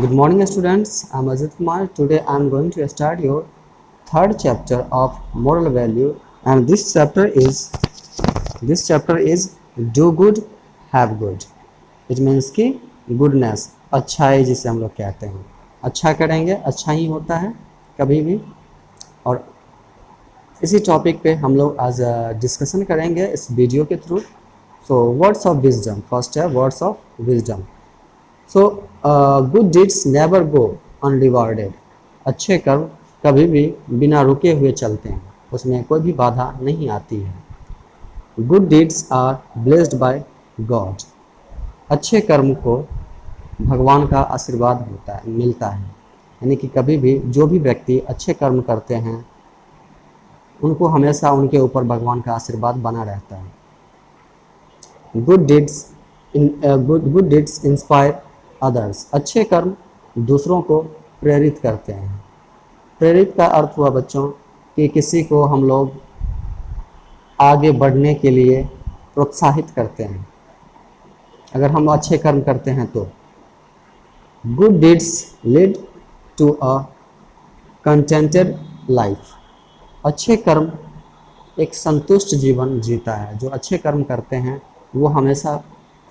Good morning, students. I'm Ajit Kumar. Today I'm going to start your third chapter of moral value, and this chapter is do good, have good. It means कि goodness, अच्छाई जिसे हम लोग कहते हैं, अच्छा करेंगे अच्छा ही होता है कभी भी। और इसी टॉपिक पे हम लोग आज डिस्कशन करेंगे इस वीडियो के through. So words of wisdom, first है words of wisdom. So good deeds never go unrewarded. अच्छे कर्म कभी भी बिना रुके हुए चलते हैं, उसमें कोई भी बाधा नहीं आती है। Good deeds are blessed by God. अच्छे कर्म को भगवान का आशीर्वाद मिलता है। यानी कि कभी भी जो भी व्यक्ति अच्छे कर्म करते हैं उनको हमेशा उनके ऊपर भगवान का आशीर्वाद बना रहता है। Good deeds inspire others. अच्छे कर्म दूसरों को प्रेरित करते हैं। प्रेरित का अर्थ हुआ बच्चों कि किसी को हम लोग आगे बढ़ने के लिए प्रोत्साहित करते हैं अगर हम अच्छे कर्म करते हैं तो। Good deeds lead to a contented life. अच्छे कर्म एक संतुष्ट जीवन जीता है। जो अच्छे कर्म करते हैं वो हमेशा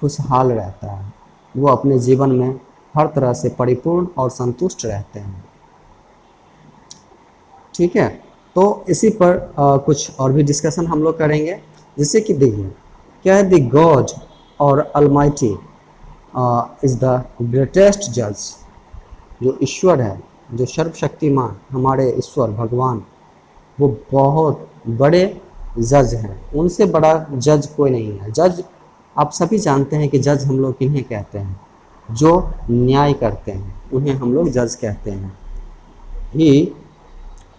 खुशहाल रहता है, वो अपने जीवन में हर तरह से परिपूर्ण और संतुष्ट रहते हैं। ठीक है, तो इसी पर कुछ और भी डिस्कशन हम लोग करेंगे। जैसे कि देखिए क्या है, द गॉड और अलमाइटी इज़ द ग्रेटेस्ट जज। जो ईश्वर है, जो सर्वशक्तिमान हमारे ईश्वर भगवान, वो बहुत बड़े जज हैं। उनसे बड़ा जज कोई नहीं है। जज आप सभी जानते हैं कि जज हम लोग किन्हें कहते हैं, जो न्याय करते हैं उन्हें हम लोग जज कहते हैं। He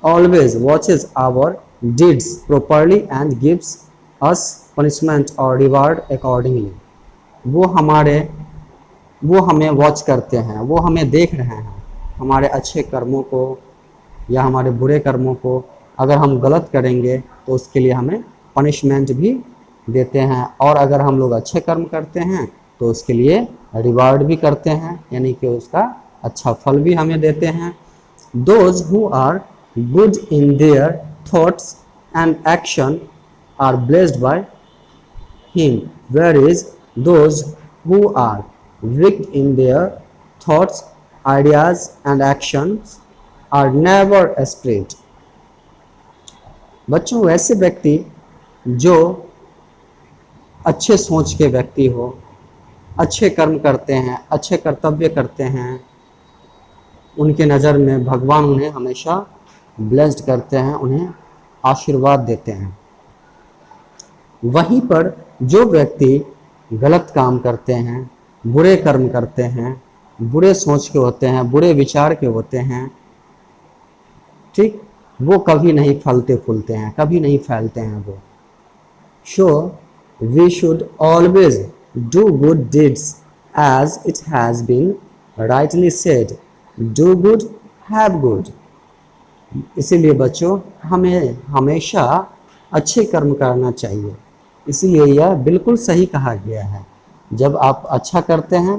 always watches our deeds properly and gives us punishment और रिवार्ड अकॉर्डिंगली। वो हमें वॉच करते हैं, वो हमें देख रहे हैं हमारे अच्छे कर्मों को या हमारे बुरे कर्मों को। अगर हम गलत करेंगे तो उसके लिए हमें पनिशमेंट भी देते हैं, और अगर हम लोग अच्छे कर्म करते हैं तो उसके लिए रिवार्ड भी करते हैं, यानी कि उसका अच्छा फल भी हमें देते हैं। Those who are good in their thoughts and action are blessed by him, where is those who are wicked in their thoughts, ideas and actions are never spared। बच्चों, वैसे व्यक्ति जो अच्छे सोच के व्यक्ति हो, अच्छे कर्म करते हैं, अच्छे कर्तव्य करते हैं, उनके नज़र में भगवान उन्हें हमेशा ब्लेस्ड करते हैं, उन्हें आशीर्वाद देते हैं। वहीं पर जो व्यक्ति गलत काम करते हैं, बुरे कर्म करते हैं, बुरे सोच के होते हैं, बुरे विचार के होते हैं, ठीक, वो कभी नहीं फलते फूलते हैं, कभी नहीं फैलते हैं वो। So we should always do good deeds as it has been rightly said, do good have good. इसीलिए बच्चों हमें हमेशा अच्छे कर्म करना चाहिए। इसीलिए यह बिल्कुल सही कहा गया है, जब आप अच्छा करते हैं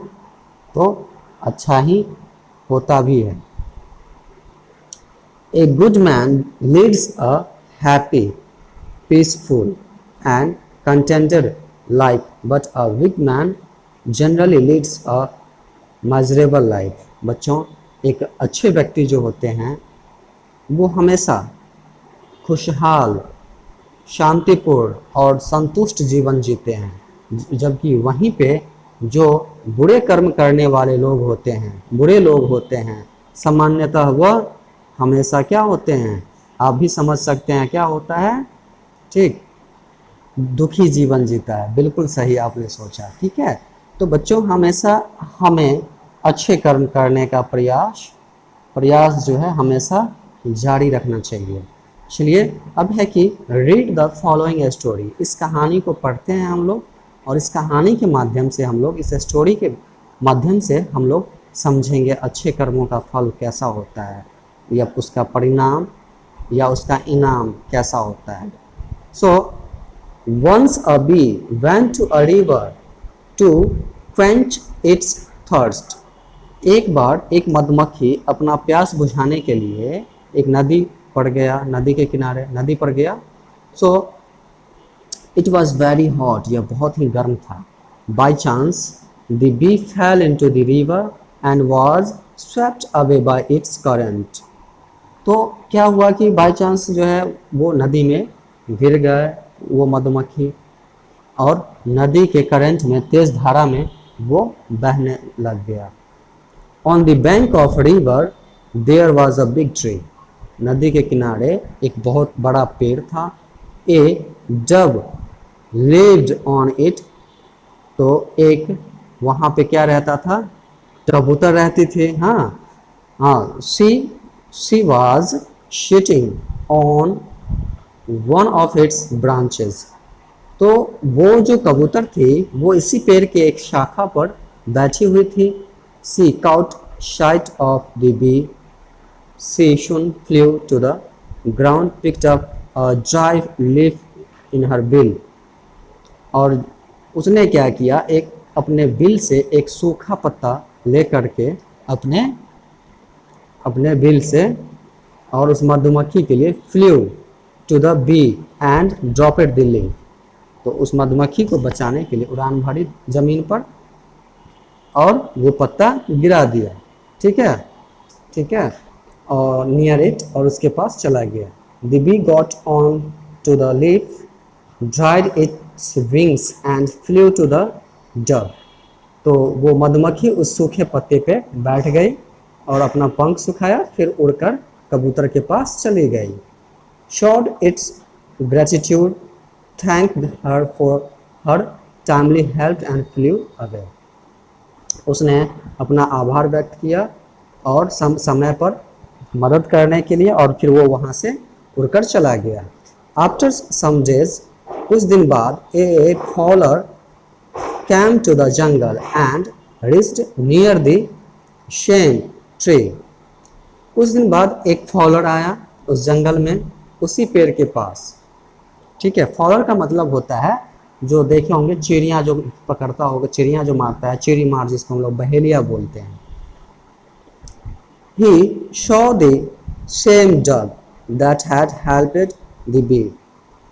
तो अच्छा ही होता भी है। A good man leads a happy, peaceful and contented life, but a weak man generally leads a miserable life। बच्चों, एक अच्छे व्यक्ति जो होते हैं वो हमेशा खुशहाल, शांतिपूर्ण और संतुष्ट जीवन जीते हैं, जबकि वहीं पे जो बुरे कर्म करने वाले लोग होते हैं, बुरे लोग होते हैं, सामान्यतः वह हमेशा क्या होते हैं, आप भी समझ सकते हैं क्या होता है, ठीक, दुखी जीवन जीता है। बिल्कुल सही आपने सोचा, ठीक है। तो बच्चों हमेशा हमें अच्छे कर्म करने का प्रयास जो है हमेशा जारी रखना चाहिए। चलिए अब है कि रीड द फॉलोइंग स्टोरी। इस कहानी को पढ़ते हैं हम लोग, और इस कहानी के माध्यम से हम लोग, इस स्टोरी के माध्यम से हम लोग समझेंगे अच्छे कर्मों का फल कैसा होता है, या उसका परिणाम या उसका इनाम कैसा होता है। So once a bee went to a river to quench its thirst। एक बार एक मधुमक्खी अपना प्यास बुझाने के लिए एक नदी पर गया, नदी के किनारे नदी पर गया। So it was very hot, यह बहुत ही गर्म था। By chance the bee fell into the river and was swept away by its current. तो क्या हुआ कि बाई चांस जो है वो नदी में गिर गए वो मधुमक्खी, और नदी के करंट में, तेज धारा में वो बहने लग गया। On the bank of river there was a big tree. नदी के किनारे एक बहुत बड़ा पेड़ था। A dove lived on it. तो एक वहाँ पे क्या रहता था, कबूतर रहती थी। हाँ, she was sitting on one of its branches. तो वो जो कबूतर थी वो इसी पेड़ के एक शाखा पर बैठी हुई थी। She caught sight of the bee, she soon flew to the ground, picked up a dry leaf in her bill. और उसने क्या किया, एक अपने बिल से एक सूखा पत्ता ले करके अपने बिल से, और उस मधुमक्खी के लिए flew to the bee and drop it the leaf. तो उस मधुमक्खी को बचाने के लिए उड़ान भरी जमीन पर और वो पत्ता गिरा दिया। ठीक है, और नियर इट, और उसके पास चला गया। The bee got on to the leaf, dried its wings and flew to the dove. तो वो मधुमक्खी उस सूखे पत्ते पे बैठ गई और अपना पंख सुखाया, फिर उड़कर कबूतर के पास चली गई। Showed it's gratitude, thanked her for her timely help and flu away. उसने अपना आभार व्यक्त किया और समय पर मदद करने के लिए, और फिर वो वहाँ से उड़कर चला गया। आफ्टर सम डेज, कुछ दिन बाद, ए faller came to the jungle and reached near the shame tree। कुछ दिन बाद एक फॉलर आया उस जंगल में, उसी पेड़ के पास। ठीक है, फॉलर का मतलब होता है, जो देखे होंगे चिड़िया जो पकड़ता होगा, चिड़िया जो मारता है, चिड़ी मार जिसको हम लोग बहेलिया बोलते हैं। He saw the same dove that had helped the bee।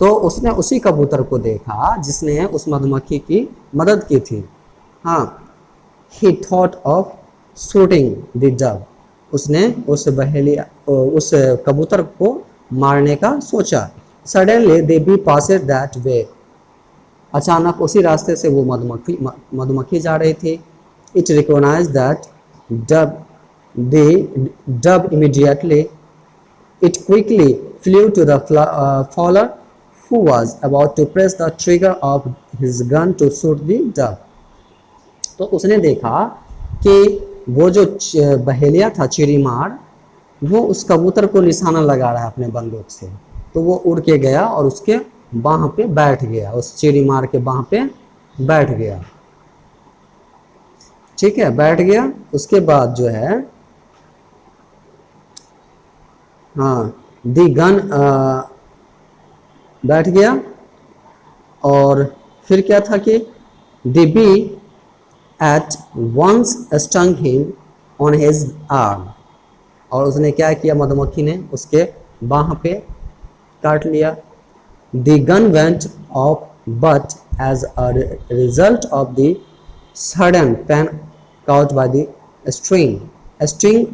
तो उसने उसी कबूतर को देखा जिसने उस मधुमक्खी की मदद की थी। हाँ, he thought of shooting the dove। उसने उस कबूतर को मारने का सोचा। Suddenly the bee passed that way। अचानक उसी रास्ते से वो मधुमक्खी जा रही थी। It recognized that dove, the dove immediately, it quickly flew to the fowler who was about to press the trigger of his gun to shoot the dove। तो उसने देखा कि वो जो बहेलिया था चिड़ीमार, वो उस कबूतर को निशाना लगा रहा है अपने बंदूक से। तो वो उड़ के गया और उसके बाह पे बैठ गया, उस चिड़ीमार के बाह पे बैठ गया। ठीक है, बैठ गया। उसके बाद जो है, हाँ, दी गन बैठ गया, और फिर क्या था कि the bee at once stung him on his arm. और उसने क्या किया, मधुमक्खी ने उसके बाह पे काट लिया। The gun went off but as a result of the sudden pain caught by the string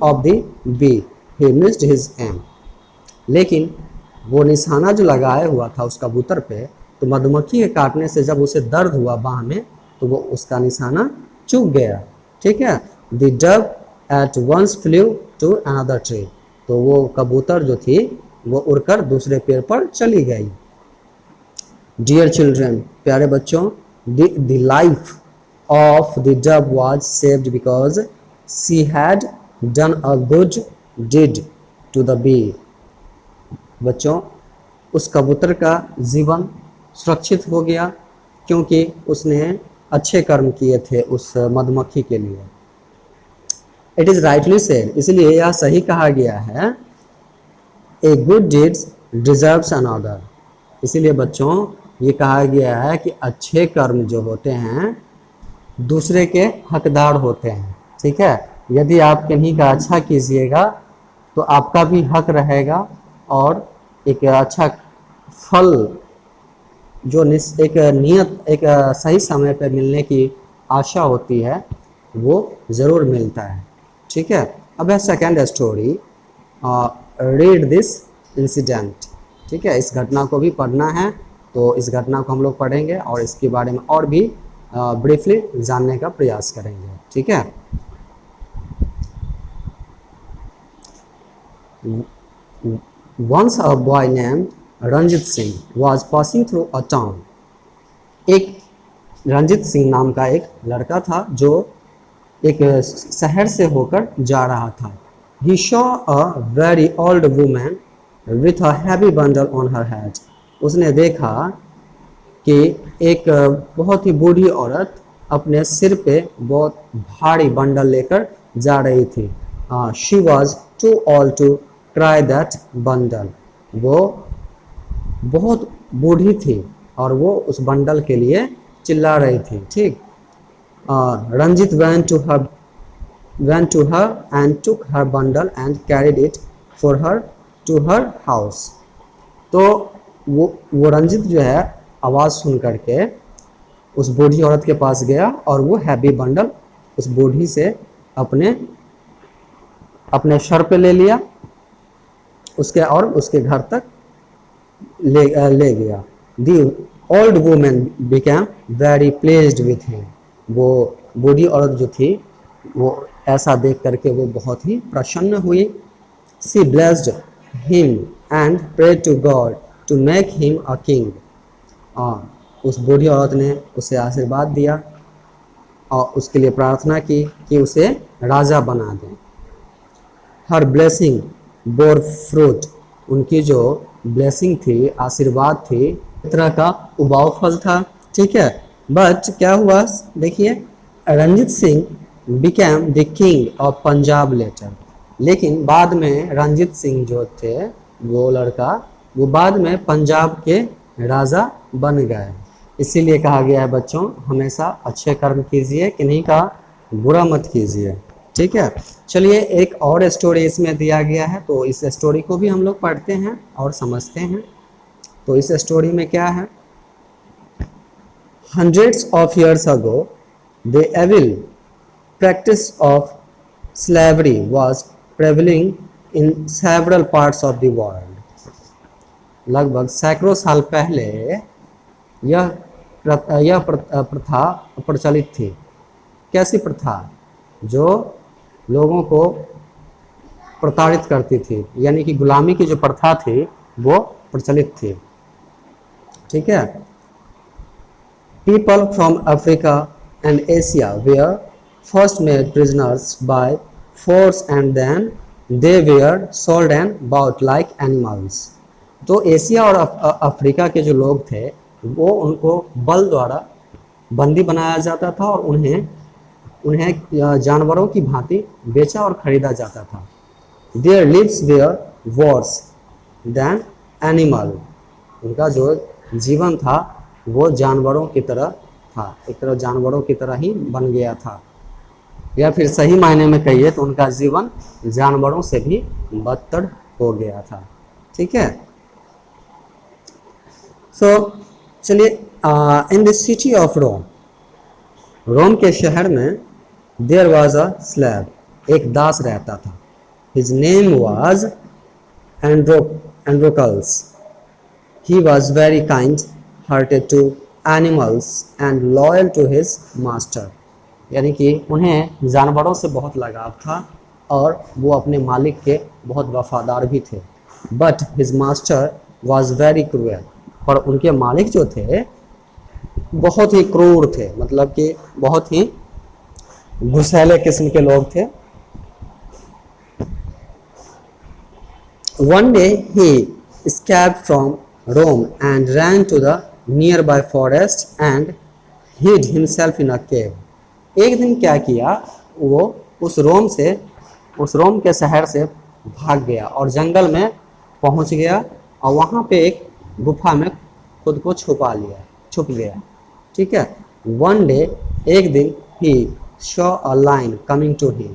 of the bee, he missed his aim. लेकिन वो निशाना जो लगाया हुआ था उस कबूतर पे, तो मधुमक्खी के काटने से जब उसे दर्द हुआ बाह में, तो वो उसका निशाना चूक गया। ठीक है, the dove at once flew to another tree. तो वो कबूतर जो थी वो उड़कर दूसरे पेड़ पर चली गई। डियर चिल्ड्रन, प्यारे बच्चों, the life of the dove was saved because she had done a good deed to the bee. बच्चों, उस कबूतर का जीवन सुरक्षित हो गया क्योंकि उसने अच्छे कर्म किए थे उस मधुमक्खी के लिए। इट इज़ राइटली सेड, इसलिए यह सही कहा गया है, a good deeds deserves another. इसीलिए बच्चों ये कहा गया है कि अच्छे कर्म जो होते हैं दूसरे के हकदार होते हैं। ठीक है, यदि आप किन्हीं का अच्छा कीजिएगा तो आपका भी हक रहेगा और एक अच्छा फल जो एक नियत एक सही समय पर मिलने की आशा होती है वो ज़रूर मिलता है। ठीक है, अब है second story, read this incident. ठीक है, इस घटना को भी पढ़ना है, तो इस घटना को हम लोग पढ़ेंगे और इसके बारे में और भी ब्रीफली जानने का प्रयास करेंगे। ठीक है, Once a boy named Ranjit Singh was passing through a town. एक रंजित सिंह नाम का एक लड़का था जो एक शहर से होकर जा रहा था। He saw a very old woman with a heavy bundle on her head. उसने देखा कि एक बहुत ही बूढ़ी औरत अपने सिर पे बहुत भारी बंडल लेकर जा रही थी। She was too old to try that bundle. वो बहुत बूढ़ी थी और वो उस बंडल के लिए चिल्ला रही थी। ठीक, Ranjit went to her and took her bundle and carried it for her to her house. तो वो रंजित जो है आवाज़ सुन करके उस बूढ़ी औरत के पास गया और वो हैवी बंडल उस बूढ़ी से अपने सर पे ले लिया उसके घर तक ले गया। The old woman became very pleased with him. वो बूढ़ी औरत जो थी वो ऐसा देख करके वो बहुत ही प्रसन्न हुई। She blessed him and prayed to God to make him a king. उस बूढ़ी औरत ने उसे आशीर्वाद दिया और उसके लिए प्रार्थना की कि उसे राजा बना दें। Her blessing bore fruit. उनकी जो ब्लेसिंग थी, आशीर्वाद थी, एक तरह का उबाऊ फल था। ठीक है, बट क्या हुआ देखिए, Ranjit Singh became the king of Punjab later. लेकिन बाद में रंजित सिंह जो थे वो लड़का वो बाद में पंजाब के राजा बन गए। इसीलिए कहा गया है बच्चों, हमेशा अच्छे कर्म कीजिए, किन्हीं का बुरा मत कीजिए। ठीक है, चलिए एक और स्टोरी इसमें दिया गया है, तो इस स्टोरी को भी हम लोग पढ़ते हैं और समझते हैं। तो इस स्टोरी में क्या है, hundreds of years ago the evil practice of slavery was prevailing in several parts of the world. लगभग सैकड़ों साल पहले यह प्रथा प्रचलित थी। कैसी प्रथा? जो लोगों को प्रताड़ित करती थी, यानी कि गुलामी की जो प्रथा थी वो प्रचलित थी। ठीक है, people from Africa and Asia were first made prisoners by force and then they were sold and bought like animals. तो एशिया और अफ्रीका के जो लोग थे वो उनको बल द्वारा बंदी बनाया जाता था और उन्हें जानवरों की भांति बेचा और खरीदा जाता था। Their lives were worse than animal. उनका जो जीवन था वो जानवरों की तरह था, एक तरह जानवरों की तरह ही बन गया था, या फिर सही मायने में कहिए तो उनका जीवन जानवरों से भी बदतर हो गया था। ठीक है, चलिए in the city of Rome के शहर में देयर वॉज अ स्लेव, एक दास रहता था। His name was Androcles. He was very kind hearted to animals and loyal to his master. यानी कि उन्हें जानवरों से बहुत लगाव था और वो अपने मालिक के बहुत वफादार भी थे। But his master was very cruel. पर उनके मालिक जो थे बहुत ही क्रूर थे, मतलब कि बहुत ही घुसैले किस्म के लोग थे। One day he escaped from Rome and ran to the nearby forest and hid himself in a cave. एक दिन क्या किया, वो उस रोम के शहर से भाग गया और जंगल में पहुंच गया और वहाँ पे एक गुफा में खुद को छुप गया। ठीक है, वन डे, एक दिन, he saw a lion coming to him.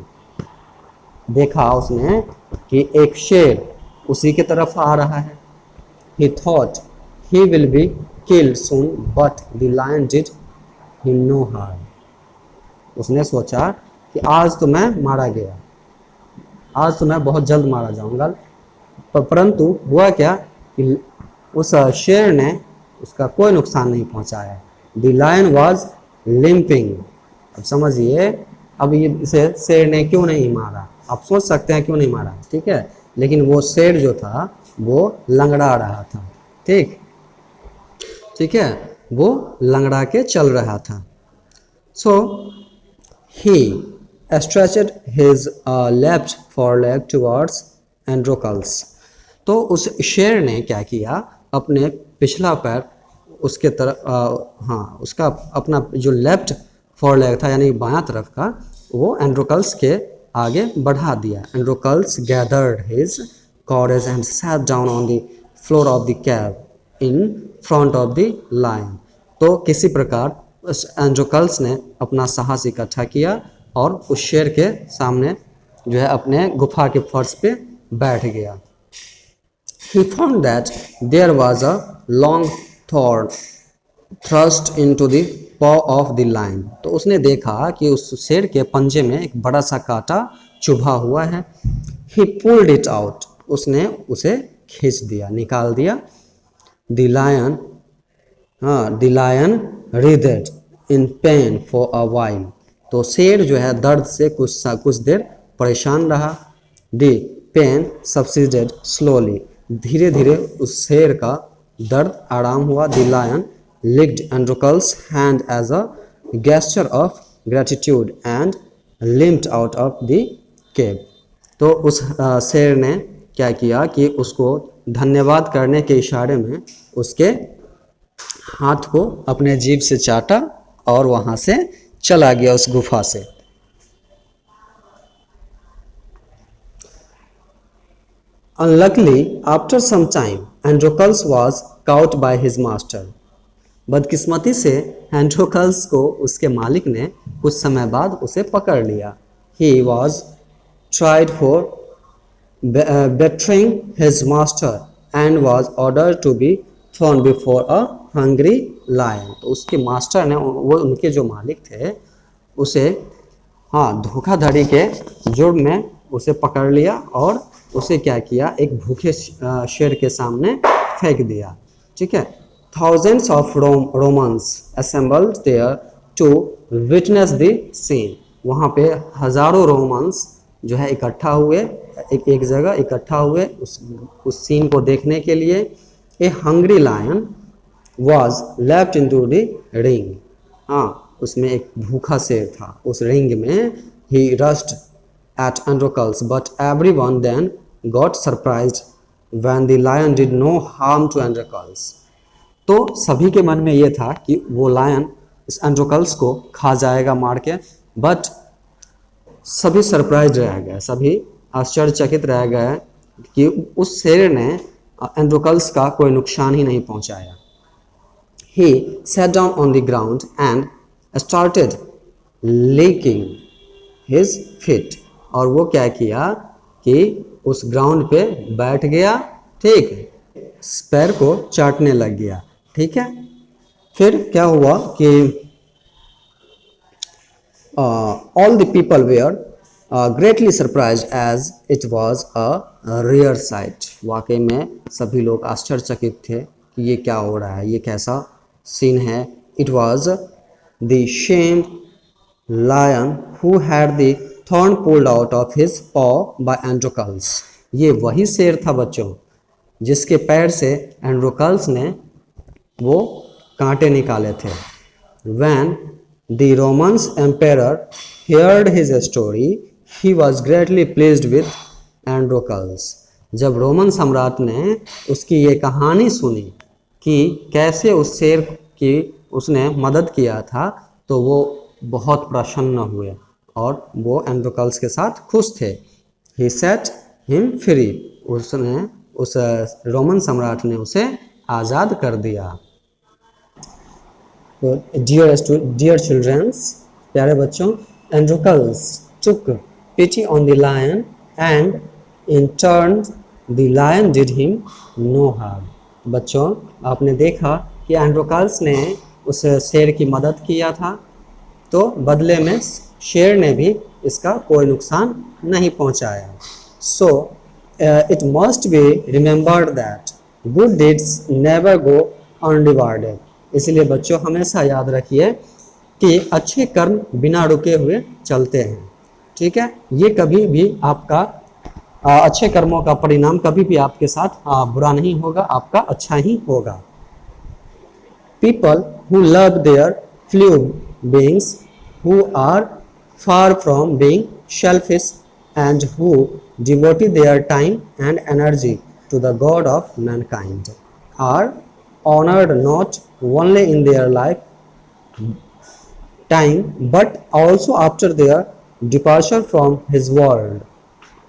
देखा उसने कि एक शेर उसी की तरफ आ रहा है। He thought he will be killed soon, but the lion did him no harm. उसने सोचा कि आज तो मैं मारा गया, आज तो मैं बहुत जल्द मारा जाऊंगा, परंतु हुआ क्या कि उस शेर ने उसका कोई नुकसान नहीं पहुंचाया। The lion was limping. अब समझिए, अब ये इसे शेर ने क्यों नहीं मारा, आप सोच सकते हैं क्यों नहीं मारा, ठीक है, लेकिन वो शेर जो था वो लंगड़ा रहा था, ठीक है, वो लंगड़ा के चल रहा था। सो ही stretched his left foreleg towards Androcles. तो उस शेर ने क्या किया, अपने पिछला पैर उसके तरफ उसका अपना जो लेफ्ट फोरलेग था यानी बायां तरफ का, वो एंड्रोकल्स के आगे बढ़ा दिया। Androcles gathered his courage and sat down on the floor of the cave in front of the lion. तो किसी प्रकार उस एंड्रोकल्स ने अपना साहस इकट्ठा किया और उस शेर के सामने जो है अपने गुफा के फर्श पे बैठ गया। He found that there was a long thorn thrust into the paw of the lion. तो उसने देखा कि उस शेर के पंजे में एक बड़ा सा कांटा चुभा हुआ है। He pulled it out. उसने उसे खींच दिया, निकाल दिया। The lion writhed in pain for a while. तो शेर जो है दर्द से कुछ देर परेशान रहा। The pain subsided slowly. धीरे धीरे उस शेर का दर्द आराम हुआ। The lion licked Androcles' hand as a gesture of gratitude and limped out of the cave. तो उस शेर ने क्या किया कि उसको धन्यवाद करने के इशारे में उसके हाथ को अपने जीभ से चाटा और वहां से चला गया उस गुफा से। Unluckily, after some time, Androcles was caught by his master. बदकिस्मती से एंड्रोकल्स को उसके मालिक ने कुछ समय बाद उसे पकड़ लिया। He was tried for betraying his master and was ordered to be thrown before a hungry lion. तो उसके मास्टर ने, वो उनके जो मालिक थे, उसे धोखाधड़ी के जुर्म में उसे पकड़ लिया और उसे क्या किया, एक भूखे शेर के सामने फेंक दिया, ठीक है। Thousands of Romans assembled there to witness the scene. वहाँ पे हजारों रोमन्स जो है इकट्ठा हुए, एक जगह इकट्ठा हुए उस सीन को देखने के लिए। A hungry lion was left into the ring. उसमें एक भूखा शेर था उस रिंग में। He rushed at Androcles, but everyone then got surprised when the lion did no harm to Androcles. तो सभी के मन में ये था कि वो लायन इस एंड्रोकल्स को खा जाएगा मार के, बट सभी सरप्राइज रह गए, सभी आश्चर्यचकित रह गए कि उस शेर ने एंड्रोकल्स का कोई नुकसान ही नहीं पहुंचाया। He sat down on the ground and started licking his feet. और वो क्या किया कि उस ग्राउंड पे बैठ गया, ठीक, पैर को चाटने लग गया, ठीक है। फिर क्या हुआ कि all the people were greatly surprised as it was a rare sight. वाकई में सभी लोग आश्चर्यचकित थे कि ये क्या हो रहा है, ये कैसा सीन है। It was the shamed lion who had the thorn pulled out of his paw by Androcles. ये वही शेर था बच्चों जिसके पैर से एंड्रोकल्स ने वो कांटे निकाले थे। When the Roman emperor heard his story, he was greatly pleased with Androcles. जब रोमन सम्राट ने उसकी ये कहानी सुनी कि कैसे उस शेर की उसने मदद किया था, तो वो बहुत प्रसन्न हुए और वो एंड्रोकल्स के साथ खुश थे। He set him free. उसने उस रोमन सम्राट ने उसे आज़ाद कर दिया। Dear children, प्यारे बच्चों, Androcles took pity on the lion and in turn the lion did him no harm. बच्चों, आपने देखा कि एंड्रोकाल्स ने उस शेर की मदद किया था, तो बदले में शेर ने भी इसका कोई नुकसान नहीं पहुंचाया. So it must be remembered that good deeds never go unrewarded. इसलिए बच्चों हमेशा याद रखिए कि अच्छे कर्म बिना रुके हुए चलते हैं. ठीक है, ये कभी भी आपका अच्छे कर्मों का परिणाम कभी भी आपके साथ बुरा नहीं होगा, आपका अच्छा ही होगा. People who love their fellow beings, who are far from being selfish and who devote their time and energy to the God of mankind, are honored not only in their life time but also after their departure from his world.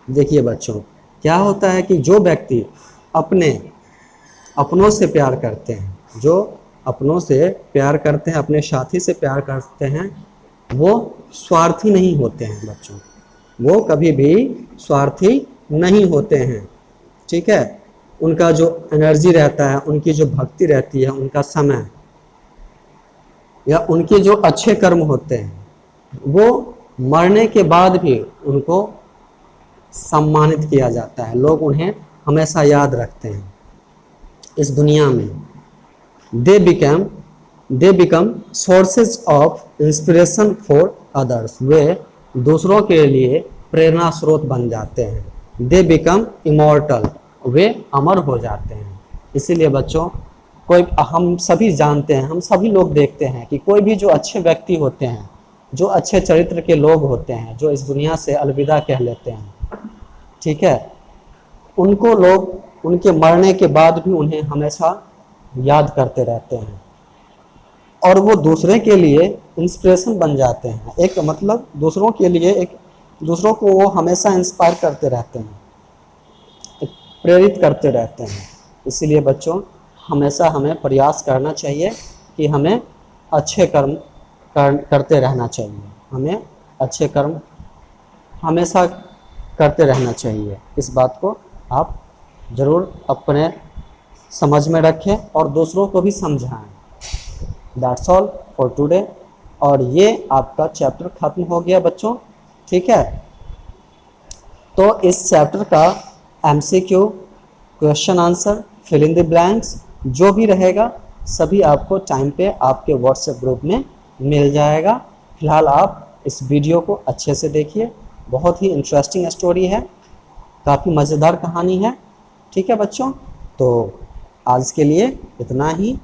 देखिए बच्चों, क्या होता है कि जो व्यक्ति अपनों से प्यार करते हैं, जो अपनों से प्यार करते हैं, अपने साथी से प्यार करते हैं, वो स्वार्थी नहीं होते हैं बच्चों, वो कभी भी स्वार्थी नहीं होते हैं. ठीक है, उनका जो एनर्जी रहता है, उनकी जो भक्ति रहती है, उनका समय या उनके जो अच्छे कर्म होते हैं, वो मरने के बाद भी उनको सम्मानित किया जाता है. लोग उन्हें हमेशा याद रखते हैं इस दुनिया में. They become sources of inspiration for others. वे दूसरों के लिए प्रेरणा स्रोत बन जाते हैं. They become immortal. वे अमर हो जाते हैं. इसीलिए बच्चों, हम सभी जानते हैं, हम सभी लोग देखते हैं कि कोई भी जो अच्छे व्यक्ति होते हैं, जो अच्छे चरित्र के लोग होते हैं, जो इस दुनिया से अलविदा कह लेते हैं, ठीक है, उनको लोग उनके मरने के बाद भी उन्हें हमेशा याद करते रहते हैं और वो दूसरे के लिए इंस्पिरेशन बन जाते हैं. एक मतलब दूसरों के लिए दूसरों को वो हमेशा इंस्पायर करते रहते हैं, प्रेरित करते रहते हैं. इसीलिए बच्चों, हमेशा हमें प्रयास करना चाहिए कि हमें अच्छे कर्म करते रहना चाहिए. हमें अच्छे कर्म हमेशा करते रहना चाहिए. इस बात को आप ज़रूर अपने समझ में रखें और दूसरों को भी समझाएं. That's all for today. और ये आपका चैप्टर ख़त्म हो गया बच्चों. ठीक है, तो इस चैप्टर का MCQ, question answer, fill in the blanks जो भी रहेगा सभी आपको टाइम पे आपके व्हाट्सएप ग्रुप में मिल जाएगा. फिलहाल आप इस वीडियो को अच्छे से देखिए, बहुत ही इंटरेस्टिंग स्टोरी है, काफ़ी मज़ेदार कहानी है. ठीक है बच्चों, तो आज के लिए इतना ही.